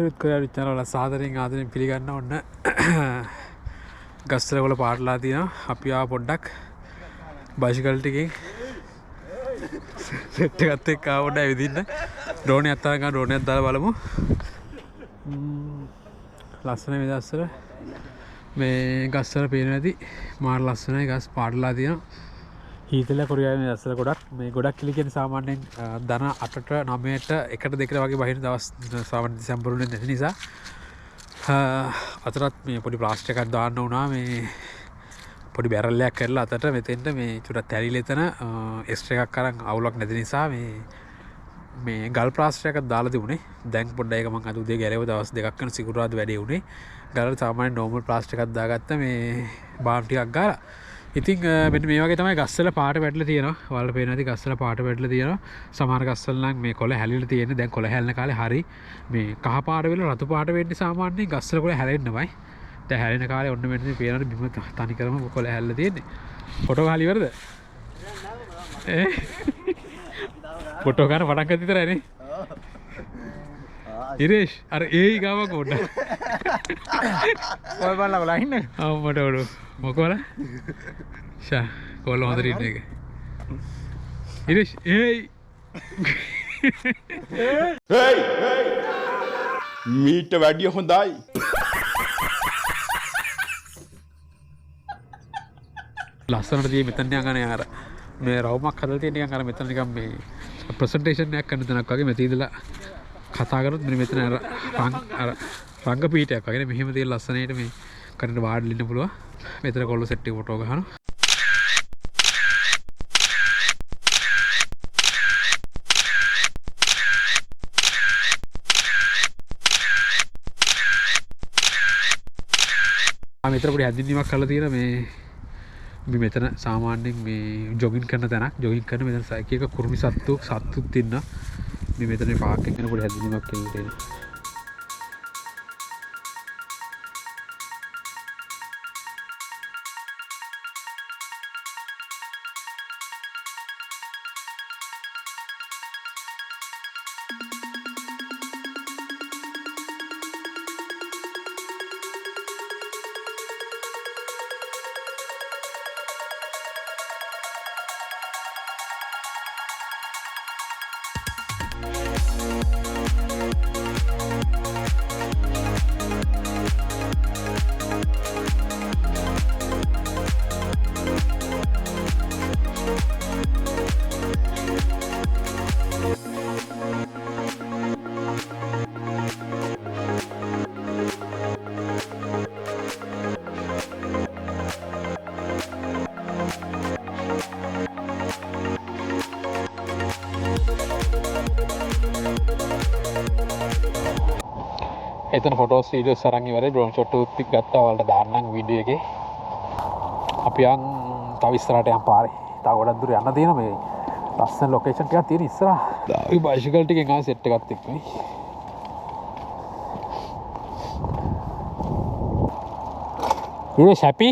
අලුත් කරලා channel වල සාදරයෙන් ආදරයෙන් පිළිගන්න ඕන. ගස්වල වල පාටලා තියෙනවා. අපි ආව පොඩ්ඩක් බයිසිකල් ටිකෙන් සෙට් එකත් එක්ක ආවොත් ඇවිදින්න. ඩ්‍රෝන් එකක් තරම් ගන්න ඩ්‍රෝන් එකක් දාලා බලමු. ලස්සන මේ දස්සල මේ ගස්වල පේන නැති මාර ලස්සනයි ගස් පාටලා තියෙනවා. හීතල කොරියාවේ මේ දස්සල ගොඩක් මේ ගොඩක් කිලි කියන්නේ සාමාන්‍යයෙන් දන 8ට 9ට 1ට 2ට වගේ බහින දවස් සාමාන්‍ය දෙසැම්බර් වල නැති නිසා අතරත් මේ පොඩි ප්ලාස්ටික් එකක් දාන්න වුණා මේ පොඩි බැරල් එකක් කරලා අතට මෙතෙන්ට මේ චුට්ටක් තැරිලා එතන එක්ස්ට්‍රා එකක් අරන් අවුලක් නැති නිසා මේ ගල් ප්ලාස්ටික් එකක් දාලා තිබුණේ. දැන් පොඩ්ඩක් ඒක මම අද උදේ ගැලේව දවස් දෙකක් කරන සිකුරාදා වැඩේ උනේ. ගලට සාමාන්‍ය නෝමල් ප්ලාස්ටික් එකක් දාගත්ත මේ බාම් ටිකක් ගාලා. ඉතින් මෙන්න මේ වගේ තමයි ගස්වල පාට වැටලා තියෙනවා. වල පේන නැති ගස්වල පාට වැටලා තියෙනවා. සමහර ගස්වල නම් මේ කොළ හැලිලා තියෙන්නේ. දැන් කොළ හැලෙන කාලේ හරි මේ කහ පාට වෙලා රතු පාට වෙන්නේ සාමාන්‍යයෙන් ගස්වල කොළ හැලෙන්නමයි. දැන් හැලෙන කාලේ ඔන්න මෙන්න පේනවනේ බිම තනි කරම කොළ හැලලා තියෙන්නේ. ෆොටෝ ගහලා ඉවරද? ෆොටෝ ගන්න පටන් ගත්ත විතරයි නේ. ඉරේෂ් අර ඒයි ගාවක් උඩ. ඔය බලලා බලන්න. මට උඩ. මොකවල? ෂා කොල්ල හොඳට ඉන්න එක. ඉරේෂ් ඒයි. හේයි මීට වැඩිය හොඳයි. ලස්සනට තියෙන්නේ මෙතන යන්නේ අර මේ රවුමක් හදලා තියෙන නිකන් අර මෙතන නිකන් මේ ප්‍රසන්ටේෂන් එකක් කරන තැනක් වගේ මෙතන ඉඳලා කතා කරොත් මෙතන අර රංග පීඨයක් වගේ මෙහෙම තියෙන ලස්සනේට මේ කරන්න වාඩිලා ඉන්න පුළුවන්. මෙතන කොල්ල සෙට් එක ෆොටෝ ගහනවා. මෙතන පොඩි හැදින්වීමක් කරලා තියෙන මේ මෙතන සාමාන්‍යයෙන් මේ ජොගින් කරන තැනක්. ජොගින් කරන මෙතන එක එක කුරුමි සත්තුත් ඉන්න මේ මෙතන පාක් එකක් වෙන පොඩි හැදින්වීමක් කරලා තියෙනවා. එතන ෆොටෝස් වීඩියෝස් අරන් ඉවරයි. ඩ්‍රෝන් ෂොට් උත් ගත්තා ඔයාලට දාන්නම් වීඩියෝ එකේ. අපි යන් තව ඉස්සරහට යන් පාරේ. තව ගොඩක් දුර යන්න තියෙන මේ ලස්සන ලොකේෂන් ටිකක් තියෙන ඉස්සරහ. අපි බයිසිකල් ටිකෙන් ආ සෙට් එකත් එක්ක නේ. ඉතින් හැපි?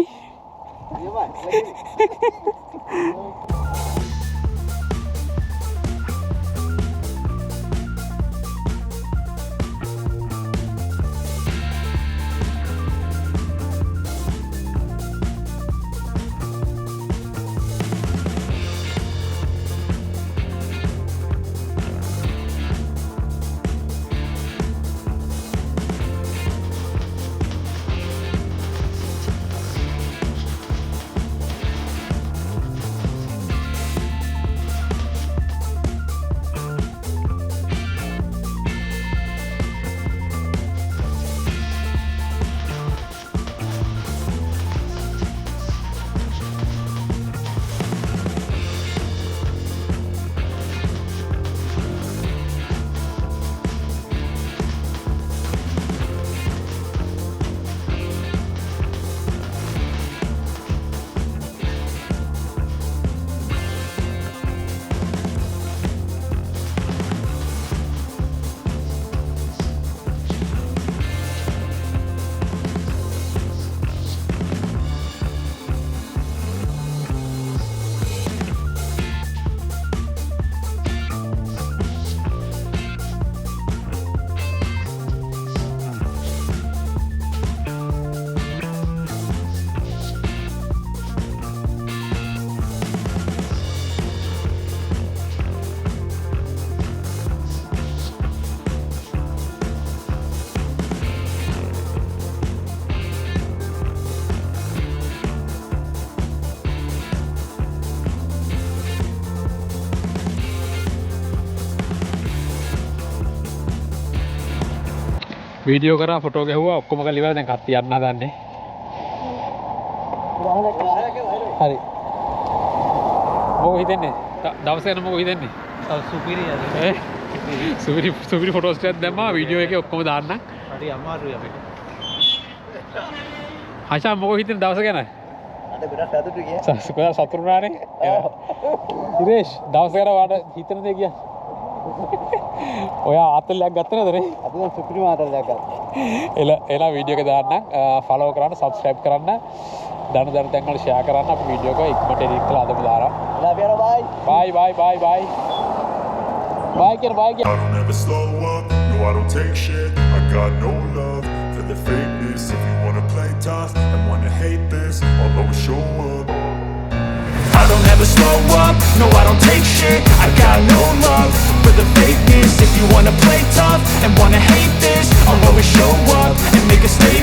වීඩියෝ කරා ෆොටෝ ගැහුවා ඔක්කොම කරලා ඉවරයි දැන් කට්ටිය යන්න හදන්නේ හරි මොකද හිතන්නේ දවස් ගැන මොකද හිතන්නේ සුපිරි ෆොටෝස් ටිකක් දැම්මා වීඩියෝ එකේ ඔක්කොම දාන්නම් හරි අමාරුයි අපිට හෂා මොකද හිතන්නේ දවස් ගැන අද ගොඩක් සතුටු ගියා සතුටු වුණානේ ඉරේෂ් දවස් ගැන වාට හිතන දේ කියන්නේ ඔයා ආතල්ලයක් ගත්ත නේද නේ? අද නම් සුපිරිම ආතල්ලයක් ගත්තා. එලා වීඩියෝ එක දාන්න ෆලෝ කරන්න සබ්ස්ක්‍රයිබ් කරන්න දැන් තැන් වල ෂෙයා කරන්න අපි වීඩියෝ එක ඉක්මනට එඩිට් කරලා අදම දානවා. ලව් යනවා බයි. බයි කියන බයි කියන. I don't ever slow up, no I don't take shit. I got no love for the fakeness. If you wanna play tough and wanna hate this, I'll always show up. I don't ever slow up, no I don't take shit. I got no love for the fakeness. If you wanna play tough and wanna hate this, I'll always show up and make a statement.